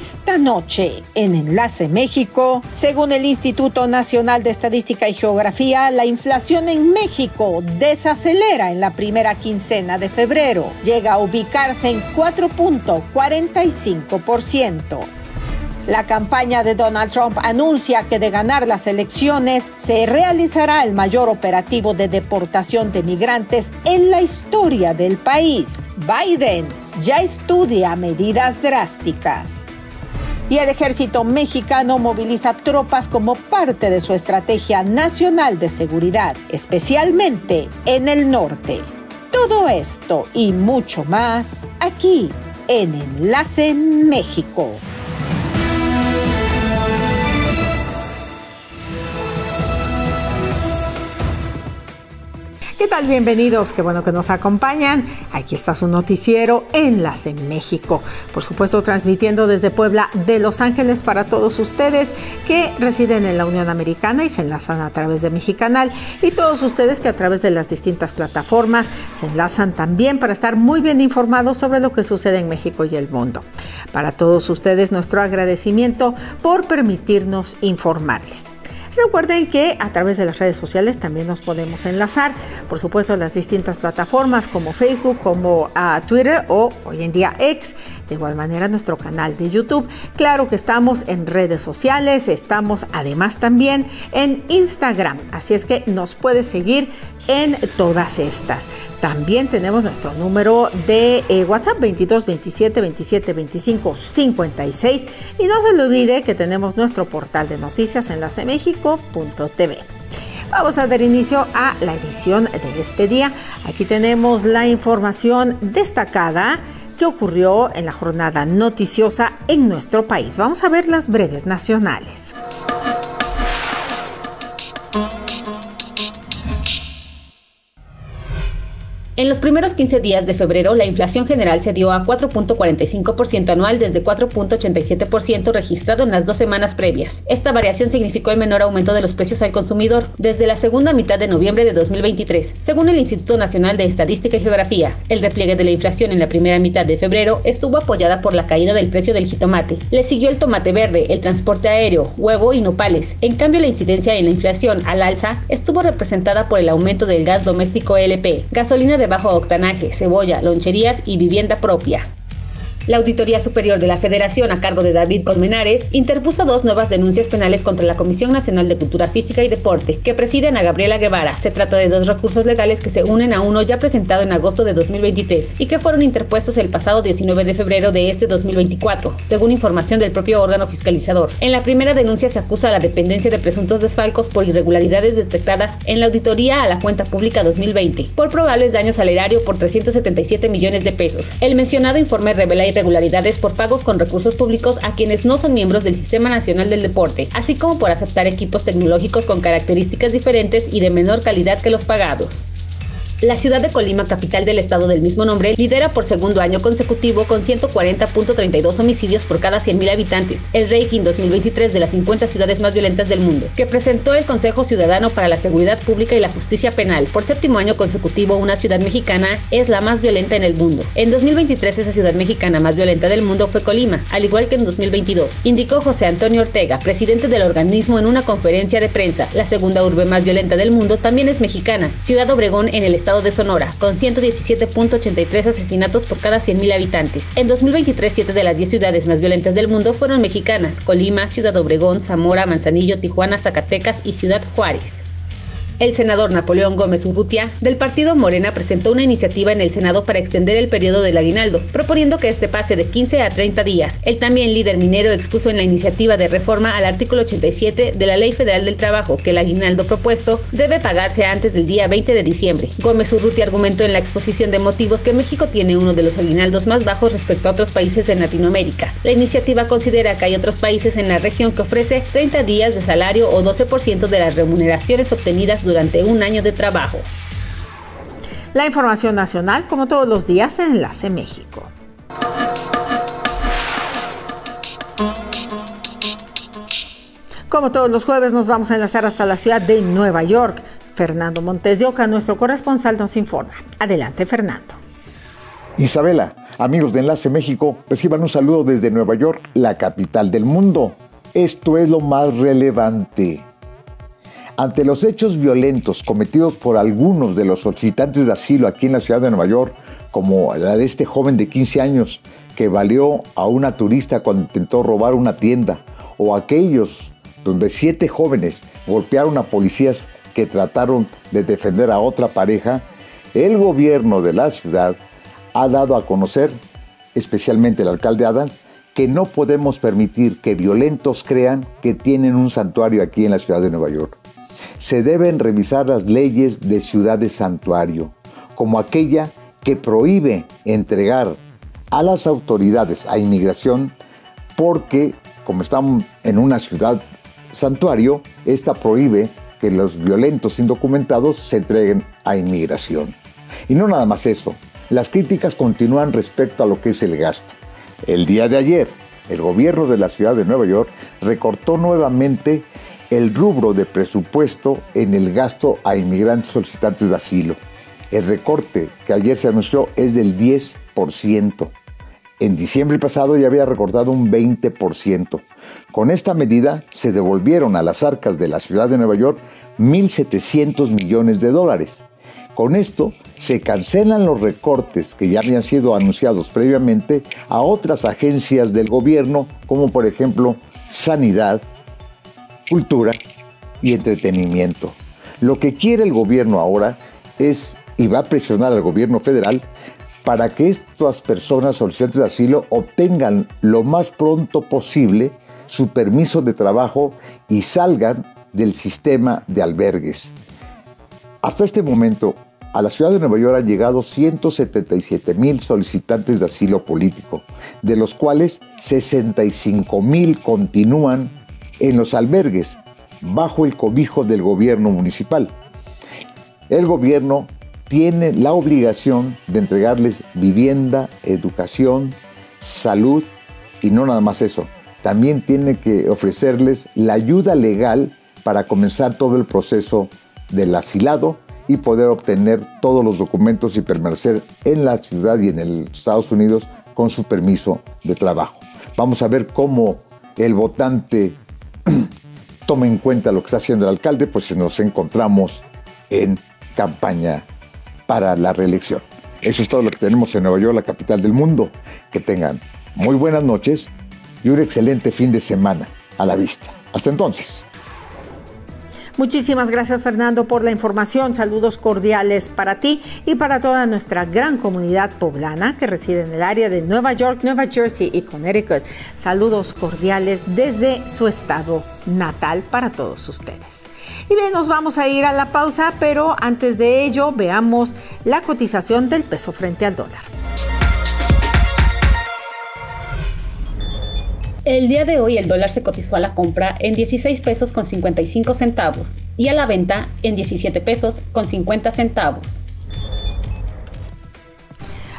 Esta noche, en Enlace México, según el Instituto Nacional de Estadística y Geografía, la inflación en México desacelera en la primera quincena de febrero. Llega a ubicarse en 4.45%. La campaña de Donald Trump anuncia que de ganar las elecciones se realizará el mayor operativo de deportación de migrantes en la historia del país. Biden ya estudia medidas drásticas. Y el ejército mexicano moviliza tropas como parte de su estrategia nacional de seguridad, especialmente en el norte. Todo esto y mucho más aquí en Enlace México. ¿Qué tal? Bienvenidos, qué bueno que nos acompañan. Aquí está su noticiero Enlace México. Por supuesto, transmitiendo desde Puebla de Los Ángeles para todos ustedes que residen en la Unión Americana y se enlazan a través de Mexicanal, y todos ustedes que a través de las distintas plataformas se enlazan también para estar muy bien informados sobre lo que sucede en México y el mundo. Para todos ustedes, nuestro agradecimiento por permitirnos informarles. Recuerden que a través de las redes sociales también nos podemos enlazar, por supuesto, en las distintas plataformas como Facebook, como Twitter o hoy en día X. De igual manera, nuestro canal de YouTube. Claro que estamos en redes sociales, estamos además también en Instagram, así es que nos puedes seguir en todas estas. También tenemos nuestro número de WhatsApp 22 27 27 25 56, y no se le olvide que tenemos nuestro portal de noticias enlacemexico.tv. Vamos a dar inicio a la edición de este día. Aquí tenemos la información destacada que ocurrió en la jornada noticiosa en nuestro país. Vamos a ver las breves nacionales. En los primeros 15 días de febrero, la inflación general se dio a 4.45% anual desde 4.87% registrado en las 2 semanas previas. Esta variación significó el menor aumento de los precios al consumidor desde la segunda mitad de noviembre de 2023. Según el Instituto Nacional de Estadística y Geografía, el repliegue de la inflación en la primera mitad de febrero estuvo apoyada por la caída del precio del jitomate. Le siguió el tomate verde, el transporte aéreo, huevo y nopales. En cambio, la incidencia en la inflación al alza estuvo representada por el aumento del gas doméstico LP, gasolina de bajo octanaje, cebolla, loncherías y vivienda propia. La Auditoría Superior de la Federación, a cargo de David Colmenares, interpuso 2 nuevas denuncias penales contra la Comisión Nacional de Cultura Física y Deporte, que preside Ana Gabriela Guevara. Se trata de 2 recursos legales que se unen a uno ya presentado en agosto de 2023 y que fueron interpuestos el pasado 19 de febrero de este 2024, según información del propio órgano fiscalizador. En la primera denuncia se acusa a la dependencia de presuntos desfalcos por irregularidades detectadas en la auditoría a la cuenta pública 2020, por probables daños al erario por 377 millones de pesos. El mencionado informe revela irregularidades por pagos con recursos públicos a quienes no son miembros del Sistema Nacional del Deporte, así como por aceptar equipos tecnológicos con características diferentes y de menor calidad que los pagados. La ciudad de Colima, capital del estado del mismo nombre, lidera por segundo año consecutivo con 140.32 homicidios por cada 100.000 habitantes, el ranking 2023 de las 50 ciudades más violentas del mundo, que presentó el Consejo Ciudadano para la Seguridad Pública y la Justicia Penal. Por 7º año consecutivo, una ciudad mexicana es la más violenta en el mundo. En 2023, esa ciudad mexicana más violenta del mundo fue Colima, al igual que en 2022, indicó José Antonio Ortega, presidente del organismo en una conferencia de prensa. La segunda urbe más violenta del mundo también es mexicana, Ciudad Obregón, en el estado de Sonora, con 117.83 asesinatos por cada 100.000 habitantes. En 2023, 7 de las 10 ciudades más violentas del mundo fueron mexicanas: Colima, Ciudad Obregón, Zamora, Manzanillo, Tijuana, Zacatecas y Ciudad Juárez. El senador Napoleón Gómez Urrutia, del partido Morena, presentó una iniciativa en el Senado para extender el periodo del aguinaldo, proponiendo que este pase de 15 a 30 días. El también líder minero expuso en la iniciativa de reforma al artículo 87 de la Ley Federal del Trabajo que el aguinaldo propuesto debe pagarse antes del día 20 de diciembre. Gómez Urrutia argumentó en la exposición de motivos que México tiene uno de los aguinaldos más bajos respecto a otros países en Latinoamérica. La iniciativa considera que hay otros países en la región que ofrece 30 días de salario o 12% de las remuneraciones obtenidas durante un año de trabajo. La información nacional, como todos los días, en Enlace México. Como todos los jueves, nos vamos a enlazar hasta la ciudad de Nueva York. Fernando Montes de Oca, nuestro corresponsal, nos informa. Adelante, Fernando. Isabela, Amigos de Enlace México, reciban un saludo desde Nueva York, la capital del mundo. Esto es lo más relevante. Ante los hechos violentos cometidos por algunos de los solicitantes de asilo aquí en la ciudad de Nueva York, como la de este joven de 15 años que baleó a una turista cuando intentó robar una tienda, o aquellos donde 7 jóvenes golpearon a policías que trataron de defender a otra pareja, el gobierno de la ciudad ha dado a conocer, especialmente el alcalde Adams, que no podemos permitir que violentos crean que tienen un santuario aquí en la ciudad de Nueva York. Se deben revisar las leyes de ciudades santuario, como aquella que prohíbe entregar a las autoridades, a inmigración, porque como estamos en una ciudad santuario, esta prohíbe que los violentos indocumentados se entreguen a inmigración. Y no nada más eso, las críticas continúan respecto a lo que es el gasto. El día de ayer, el gobierno de la ciudad de Nueva York recortó nuevamente el rubro de presupuesto en el gasto a inmigrantes solicitantes de asilo. El recorte que ayer se anunció es del 10%. En diciembre pasado ya había recortado un 20%. Con esta medida se devolvieron a las arcas de la ciudad de Nueva York 1.700 millones de dólares. Con esto se cancelan los recortes que ya habían sido anunciados previamente a otras agencias del gobierno, como por ejemplo Sanidad, Cultura y Entretenimiento. Lo que quiere el gobierno ahora es, y va a presionar al gobierno federal, para que estas personas solicitantes de asilo obtengan lo más pronto posible su permiso de trabajo y salgan del sistema de albergues. Hasta este momento, a la ciudad de Nueva York han llegado 177,000 solicitantes de asilo político, de los cuales 65,000 continúan en los albergues, bajo el cobijo del gobierno municipal. El gobierno tiene la obligación de entregarles vivienda, educación, salud y no nada más eso. También tiene que ofrecerles la ayuda legal para comenzar todo el proceso del asilado y poder obtener todos los documentos y permanecer en la ciudad y en el Estados Unidos con su permiso de trabajo. Vamos a ver cómo el votante toma en cuenta lo que está haciendo el alcalde, pues nos encontramos en campaña para la reelección. Eso es todo lo que tenemos en Nueva York, la capital del mundo. Que tengan muy buenas noches y un excelente fin de semana a la vista. Hasta entonces. Muchísimas gracias, Fernando, por la información. Saludos cordiales para ti y para toda nuestra gran comunidad poblana que reside en el área de Nueva York, Nueva Jersey y Connecticut. Saludos cordiales desde su estado natal para todos ustedes. Y bien, nos vamos a ir a la pausa, pero antes de ello veamos la cotización del peso frente al dólar. El día de hoy el dólar se cotizó a la compra en 16 pesos con 55 centavos y a la venta en 17 pesos con 50 centavos.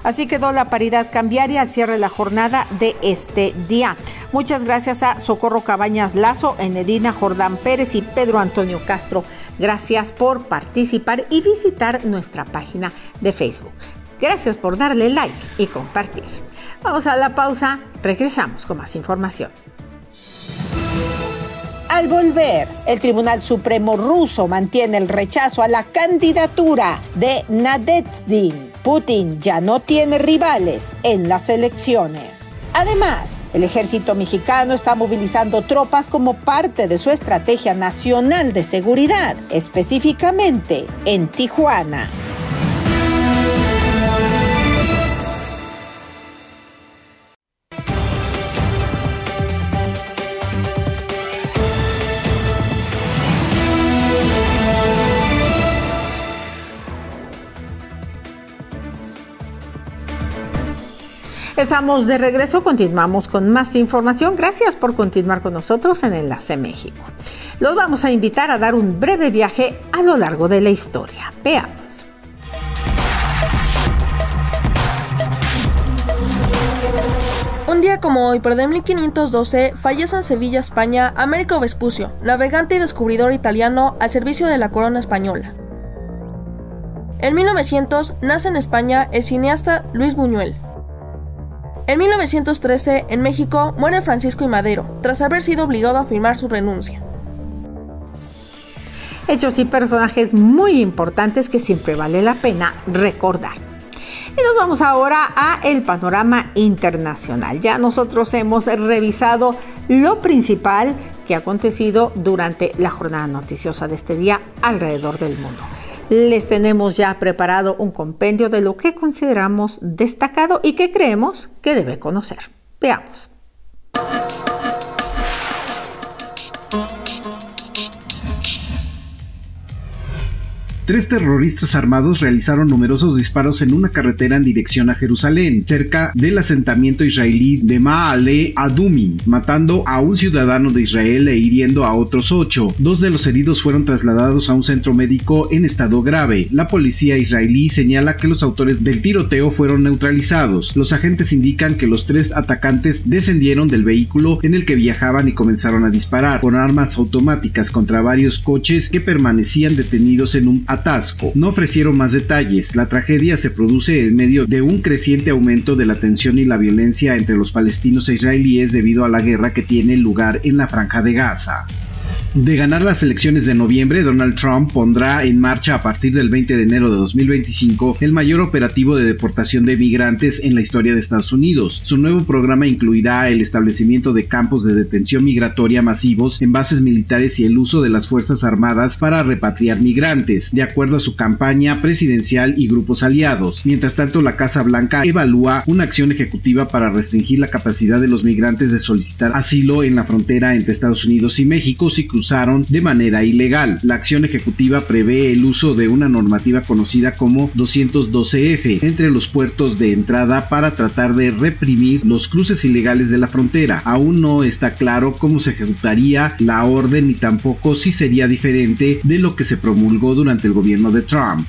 Así quedó la paridad cambiaria al cierre de la jornada de este día. Muchas gracias a Socorro Cabañas Lazo, Enedina Jordán Pérez y Pedro Antonio Castro. Gracias por participar y visitar nuestra página de Facebook. Gracias por darle like y compartir. Vamos a la pausa, regresamos con más información. Al volver, el Tribunal Supremo ruso mantiene el rechazo a la candidatura de Nadezhdin. Putin ya no tiene rivales en las elecciones. Además, el ejército mexicano está movilizando tropas como parte de su estrategia nacional de seguridad, específicamente en Tijuana. Estamos de regreso, continuamos con más información. Gracias por continuar con nosotros en Enlace México. Los vamos a invitar a dar un breve viaje a lo largo de la historia. Veamos. Un día como hoy, pero de 1512, fallece en Sevilla, España, Américo Vespucio, navegante y descubridor italiano al servicio de la corona española. En 1900 nace en España el cineasta Luis Buñuel. En 1913, en México, muere Francisco I. Madero, tras haber sido obligado a firmar su renuncia. Hechos y personajes muy importantes que siempre vale la pena recordar. Y nos vamos ahora a el panorama internacional. Ya nosotros hemos revisado lo principal que ha acontecido durante la jornada noticiosa de este día alrededor del mundo. Les tenemos ya preparado un compendio de lo que consideramos destacado y que creemos que debe conocer. Veamos. Tres terroristas armados realizaron numerosos disparos en una carretera en dirección a Jerusalén, cerca del asentamiento israelí de Ma'ale Adumim, matando a un ciudadano de Israel e hiriendo a otros 8. 2 de los heridos fueron trasladados a un centro médico en estado grave. La policía israelí señala que los autores del tiroteo fueron neutralizados. Los agentes indican que los 3 atacantes descendieron del vehículo en el que viajaban y comenzaron a disparar con armas automáticas contra varios coches que permanecían detenidos en un atasco. No ofrecieron más detalles. La tragedia se produce en medio de un creciente aumento de la tensión y la violencia entre los palestinos e israelíes debido a la guerra que tiene lugar en la Franja de Gaza. De ganar las elecciones de noviembre, Donald Trump pondrá en marcha a partir del 20 de enero de 2025 el mayor operativo de deportación de migrantes en la historia de Estados Unidos. Su nuevo programa incluirá el establecimiento de campos de detención migratoria masivos en bases militares y el uso de las Fuerzas Armadas para repatriar migrantes, de acuerdo a su campaña presidencial y grupos aliados. Mientras tanto, la Casa Blanca evalúa una acción ejecutiva para restringir la capacidad de los migrantes de solicitar asilo en la frontera entre Estados Unidos y México si cruzaron de manera ilegal. La acción ejecutiva prevé el uso de una normativa conocida como 212F entre los puertos de entrada para tratar de reprimir los cruces ilegales de la frontera. Aún no está claro cómo se ejecutaría la orden ni tampoco si sería diferente de lo que se promulgó durante el gobierno de Trump.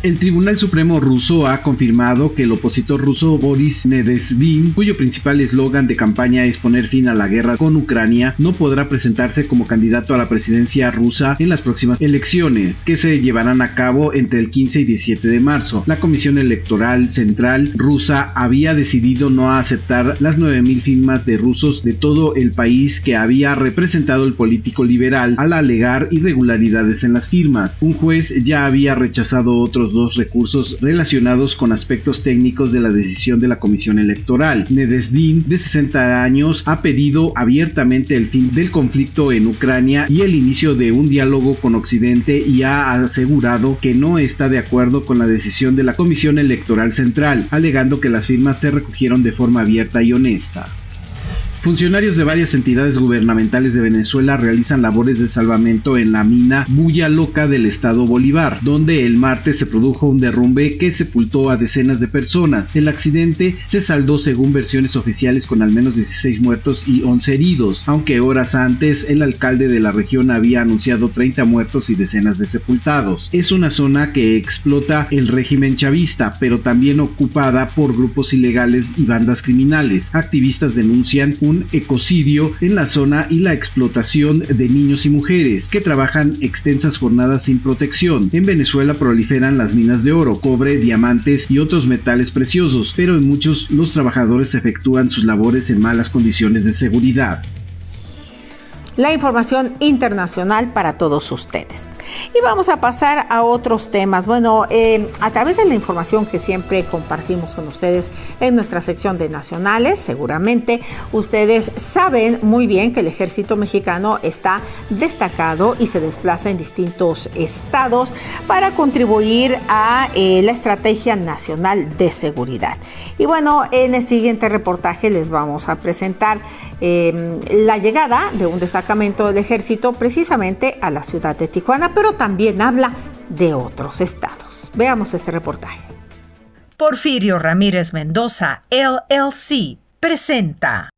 El Tribunal Supremo ruso ha confirmado que el opositor ruso Boris Nemtsov, cuyo principal eslogan de campaña es poner fin a la guerra con Ucrania, no podrá presentarse como candidato a la presidencia rusa en las próximas elecciones, que se llevarán a cabo entre el 15 y 17 de marzo. La Comisión Electoral Central rusa había decidido no aceptar las 9,000 firmas de rusos de todo el país que había representado el político liberal al alegar irregularidades en las firmas. Un juez ya había rechazado otros 2 recursos relacionados con aspectos técnicos de la decisión de la Comisión Electoral. Nemtsov, de 60 años, ha pedido abiertamente el fin del conflicto en Ucrania y el inicio de un diálogo con Occidente y ha asegurado que no está de acuerdo con la decisión de la Comisión Electoral Central, alegando que las firmas se recogieron de forma abierta y honesta. Funcionarios de varias entidades gubernamentales de Venezuela realizan labores de salvamento en la mina Bulla Loca del estado Bolívar, donde el martes se produjo un derrumbe que sepultó a decenas de personas. El accidente se saldó, según versiones oficiales, con al menos 16 muertos y 11 heridos, aunque horas antes el alcalde de la región había anunciado 30 muertos y decenas de sepultados. Es una zona que explota el régimen chavista, pero también ocupada por grupos ilegales y bandas criminales. Activistas denuncian un ecocidio en la zona y la explotación de niños y mujeres que trabajan extensas jornadas sin protección. En Venezuela proliferan las minas de oro, cobre, diamantes y otros metales preciosos, pero en muchos los trabajadores efectúan sus labores en malas condiciones de seguridad. La información internacional para todos ustedes. Y vamos a pasar a otros temas. Bueno, a través de la información que siempre compartimos con ustedes en nuestra sección de nacionales, seguramente ustedes saben muy bien que el ejército mexicano está destacado y se desplaza en distintos estados para contribuir a la estrategia nacional de seguridad. Y bueno, en el siguiente reportaje les vamos a presentar la llegada de un destacamento del ejército precisamente a la ciudad de Tijuana, pero también habla de otros estados. Veamos este reportaje. Porfirio Ramírez Mendoza, LLC, presenta.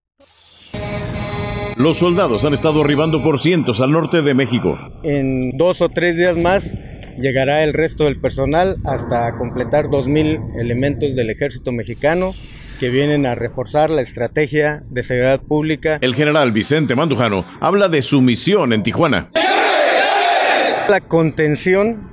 Los soldados han estado arribando por cientos al norte de México. En 2 o 3 días más llegará el resto del personal hasta completar 2,000 elementos del ejército mexicano que vienen a reforzar la estrategia de seguridad pública. El general Vicente Mandujano habla de su misión en Tijuana. La contención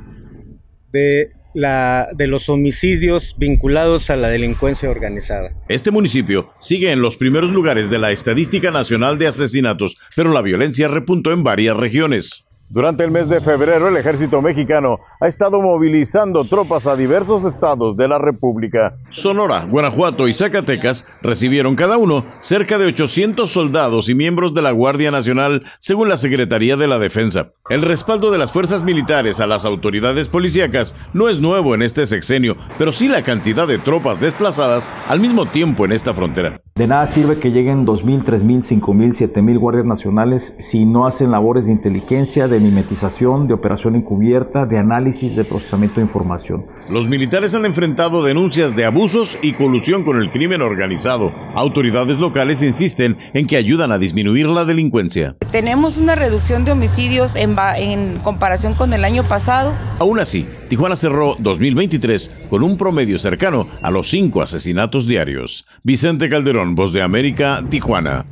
de de los homicidios vinculados a la delincuencia organizada. Este municipio sigue en los primeros lugares de la Estadística Nacional de Asesinatos, pero la violencia repuntó en varias regiones. Durante el mes de febrero, el ejército mexicano ha estado movilizando tropas a diversos estados de la República. Sonora, Guanajuato y Zacatecas recibieron cada uno cerca de 800 soldados y miembros de la Guardia Nacional, según la Secretaría de la Defensa. El respaldo de las fuerzas militares a las autoridades policíacas no es nuevo en este sexenio, pero sí la cantidad de tropas desplazadas al mismo tiempo en esta frontera. De nada sirve que lleguen 2,000, 3,000, 5,000, 7,000 guardias nacionales si no hacen labores de inteligencia, de mimetización, de operación encubierta, de análisis, de procesamiento de información. Los militares han enfrentado denuncias de abusos y colusión con el crimen organizado. Autoridades locales insisten en que ayudan a disminuir la delincuencia. Tenemos una reducción de homicidios en comparación con el año pasado. Aún así, Tijuana cerró 2023 con un promedio cercano a los 5 asesinatos diarios. Vicente Calderón, Voz de América, Tijuana.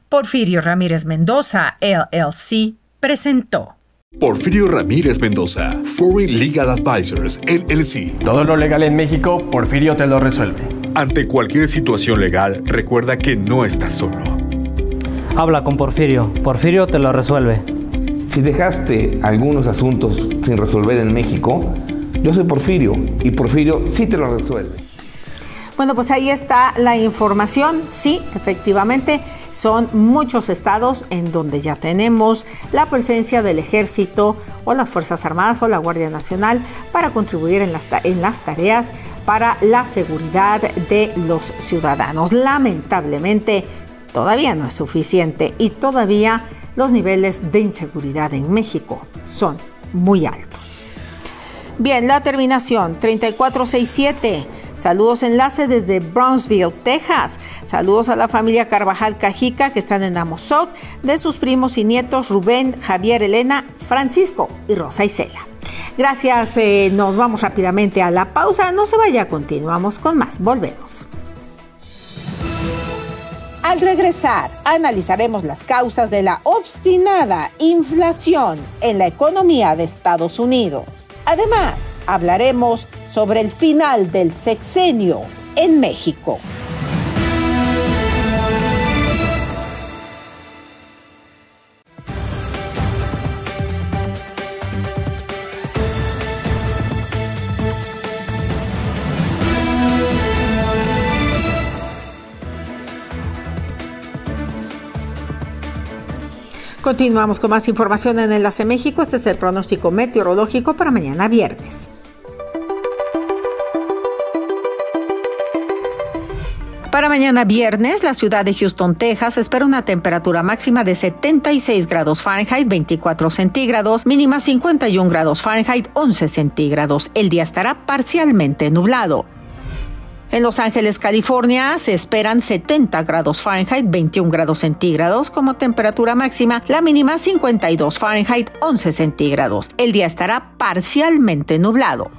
Porfirio Ramírez Mendoza, LLC, presentó. Porfirio Ramírez Mendoza, Foreign Legal Advisors, LLC. Todo lo legal en México, Porfirio te lo resuelve. Ante cualquier situación legal, recuerda que no estás solo. Habla con Porfirio, Porfirio te lo resuelve. Si dejaste algunos asuntos sin resolver en México, yo soy Porfirio y Porfirio sí te lo resuelve. Bueno, pues ahí está la información. Sí, efectivamente, son muchos estados en donde ya tenemos la presencia del Ejército o las Fuerzas Armadas o la Guardia Nacional para contribuir en las tareas para la seguridad de los ciudadanos. Lamentablemente, todavía no es suficiente y todavía los niveles de inseguridad en México son muy altos. Bien, la terminación 3467. Saludos, enlace desde Brownsville, Texas. Saludos a la familia Carvajal Cajica que están en Amozoc, de sus primos y nietos Rubén, Javier, Elena, Francisco y Rosa Isela. Gracias, nos vamos rápidamente a la pausa. No se vaya, continuamos con más. Volvemos. Al regresar, analizaremos las causas de la obstinada inflación en la economía de Estados Unidos. Además, hablaremos sobre el final del sexenio en México. Continuamos con más información en Enlace México. Este es el pronóstico meteorológico para mañana viernes. Para mañana viernes, la ciudad de Houston, Texas, espera una temperatura máxima de 76 grados Fahrenheit, 24 centígrados, mínima 51 grados Fahrenheit, 11 centígrados. El día estará parcialmente nublado. En Los Ángeles, California, se esperan 70 grados Fahrenheit, 21 grados centígrados como temperatura máxima, la mínima 52 Fahrenheit, 11 centígrados. El día estará parcialmente nublado.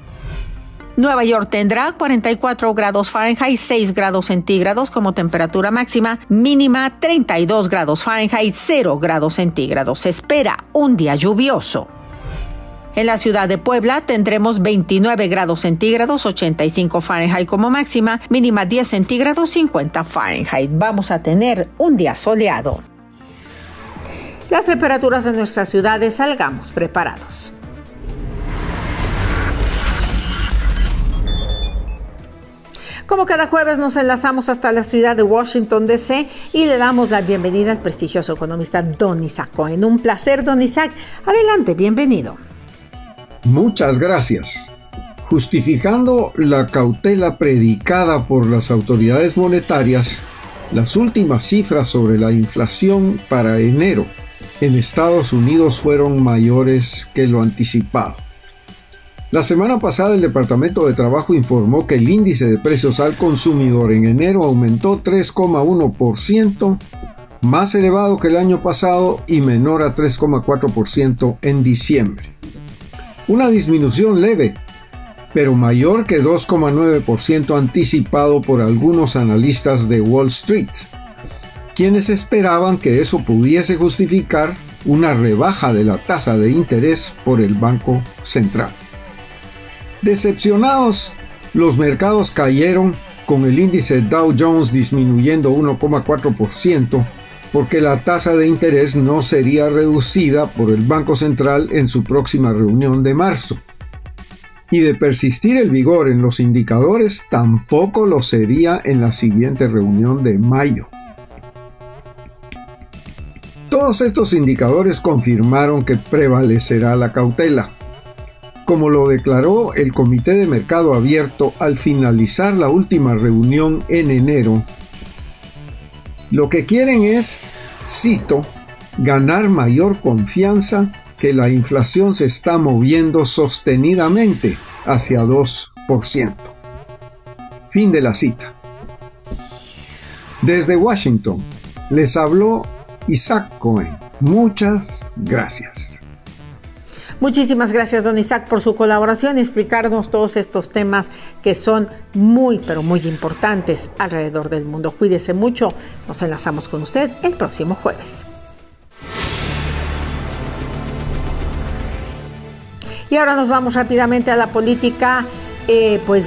Nueva York tendrá 44 grados Fahrenheit, 6 grados centígrados como temperatura máxima, mínima 32 grados Fahrenheit, 0 grados centígrados. Se espera un día lluvioso. En la ciudad de Puebla tendremos 29 grados centígrados, 85 Fahrenheit como máxima, mínima 10 centígrados, 50 Fahrenheit. Vamos a tener un día soleado. Las temperaturas de nuestras ciudades, salgamos preparados. Como cada jueves nos enlazamos hasta la ciudad de Washington, D.C. y le damos la bienvenida al prestigioso economista Don Isaac Cohen. Un placer, Don Isaac. Adelante, bienvenido. Muchas gracias. Justificando la cautela predicada por las autoridades monetarias, las últimas cifras sobre la inflación para enero en Estados Unidos fueron mayores que lo anticipado. La semana pasada el Departamento de Trabajo informó que el índice de precios al consumidor en enero aumentó 3,1%, más elevado que el año pasado y menor a 3,4% en diciembre. Una disminución leve, pero mayor que 2,9% anticipado por algunos analistas de Wall Street, quienes esperaban que eso pudiese justificar una rebaja de la tasa de interés por el Banco Central. Decepcionados, los mercados cayeron, con el índice Dow Jones disminuyendo 1,4%, porque la tasa de interés no sería reducida por el Banco Central en su próxima reunión de marzo. Y de persistir el vigor en los indicadores, tampoco lo sería en la siguiente reunión de mayo. Todos estos indicadores confirmaron que prevalecerá la cautela. Como lo declaró el Comité de Mercado Abierto al finalizar la última reunión en enero, lo que quieren es, cito, ganar mayor confianza que la inflación se está moviendo sostenidamente hacia 2%. Fin de la cita. Desde Washington, les habló Isaac Cohen. Muchas gracias. Muchísimas gracias, don Isaac, por su colaboración y explicarnos todos estos temas que son muy, pero muy importantes alrededor del mundo. Cuídese mucho. Nos enlazamos con usted el próximo jueves. Y ahora nos vamos rápidamente a la política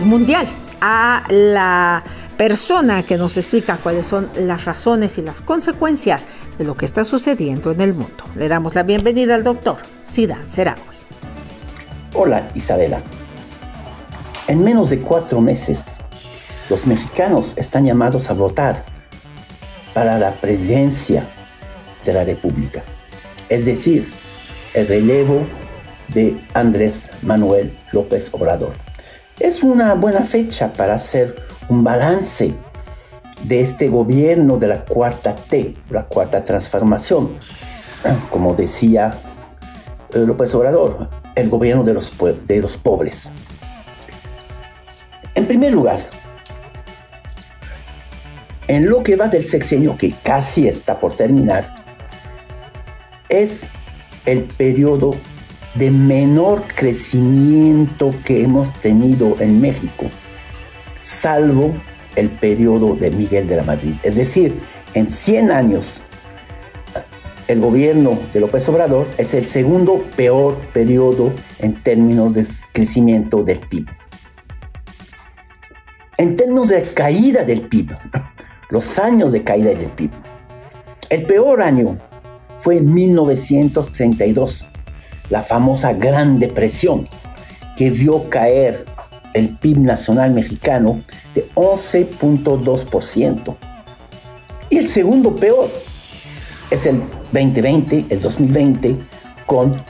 mundial, a la persona que nos explica cuáles son las razones y las consecuencias de lo que está sucediendo en el mundo. Le damos la bienvenida al doctor Zidane Seraoui. Hola, Isabela. En menos de 4 meses, los mexicanos están llamados a votar para la presidencia de la República, es decir, el relevo de Andrés Manuel López Obrador. Es una buena fecha para hacer un balance de este gobierno de la cuarta T, la cuarta transformación. Como decía López Obrador, el gobierno de los pobres. En primer lugar, en lo que va del sexenio, que casi está por terminar, es el periodo de menor crecimiento que hemos tenido en México, salvo el periodo de Miguel de la Madrid. Es decir, en 100 años, el gobierno de López Obrador es el segundo peor periodo en términos de crecimiento del PIB. En términos de caída del PIB, los años de caída del PIB, el peor año fue 1932, la famosa Gran Depresión, que vio caer el PIB nacional mexicano de 11.2%. Y el segundo peor es el 2020, el 2020, con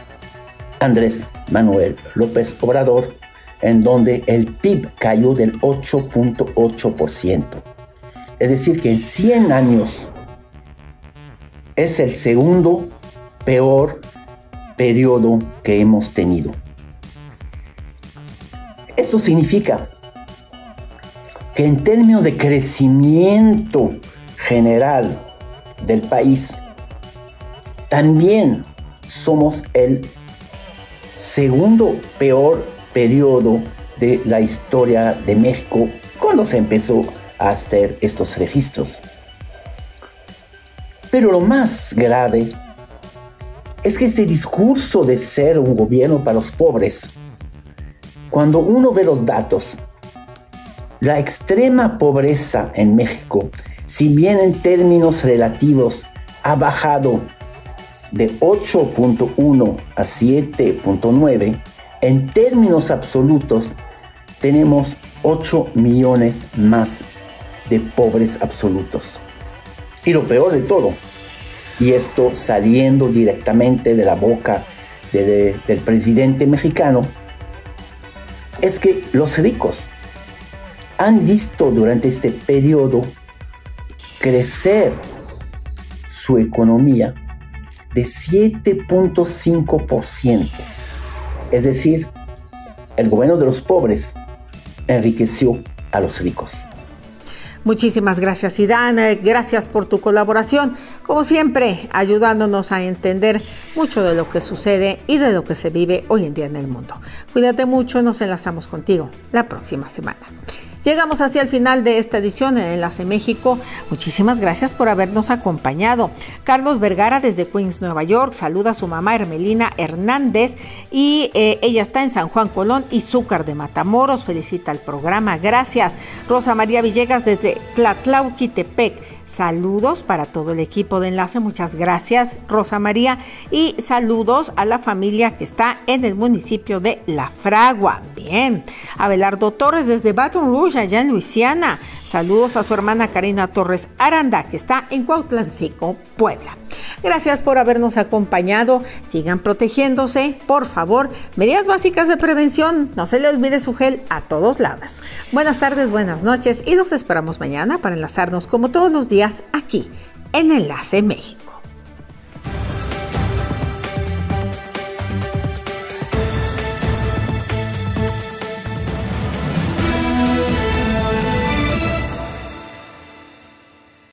Andrés Manuel López Obrador, en donde el PIB cayó del 8.8%. Es decir, que en 100 años es el segundo peor periodo que hemos tenido. Esto significa que en términos de crecimiento general del país, también somos el segundo peor periodo de la historia de México cuando se empezó a hacer estos registros. Pero lo más grave es que este discurso de ser un gobierno para los pobres, cuando uno ve los datos, la extrema pobreza en México, si bien en términos relativos ha bajado de 8.1 a 7.9, en términos absolutos tenemos 8 millones más de pobres absolutos. Y lo peor de todo, y esto saliendo directamente de la boca del presidente mexicano, es que los ricos han visto durante este periodo crecer su economía de 7.5%. Es decir, el gobierno de los pobres enriqueció a los ricos. Muchísimas gracias, Zidane. Gracias por tu colaboración. Como siempre, ayudándonos a entender mucho de lo que sucede y de lo que se vive hoy en día en el mundo. Cuídate mucho, nos enlazamos contigo la próxima semana. Llegamos hacia el final de esta edición en Enlace México. Muchísimas gracias por habernos acompañado. Carlos Vergara desde Queens, Nueva York, saluda a su mamá Hermelina Hernández y ella está en San Juan Colón y Zúcar de Matamoros. Felicita el programa, gracias. Rosa María Villegas desde Tlatlauquitepec. Saludos para todo el equipo de Enlace, muchas gracias Rosa María, y saludos a la familia que está en el municipio de La Fragua. Bien, Abelardo Torres desde Baton Rouge, allá en Luisiana. Saludos a su hermana Karina Torres Aranda, que está en Cuautlancico, Puebla. Gracias por habernos acompañado. Sigan protegiéndose, por favor. Medidas básicas de prevención. No se le olvide su gel a todos lados. Buenas tardes, buenas noches y nos esperamos mañana para enlazarnos como todos los días aquí en Enlace México.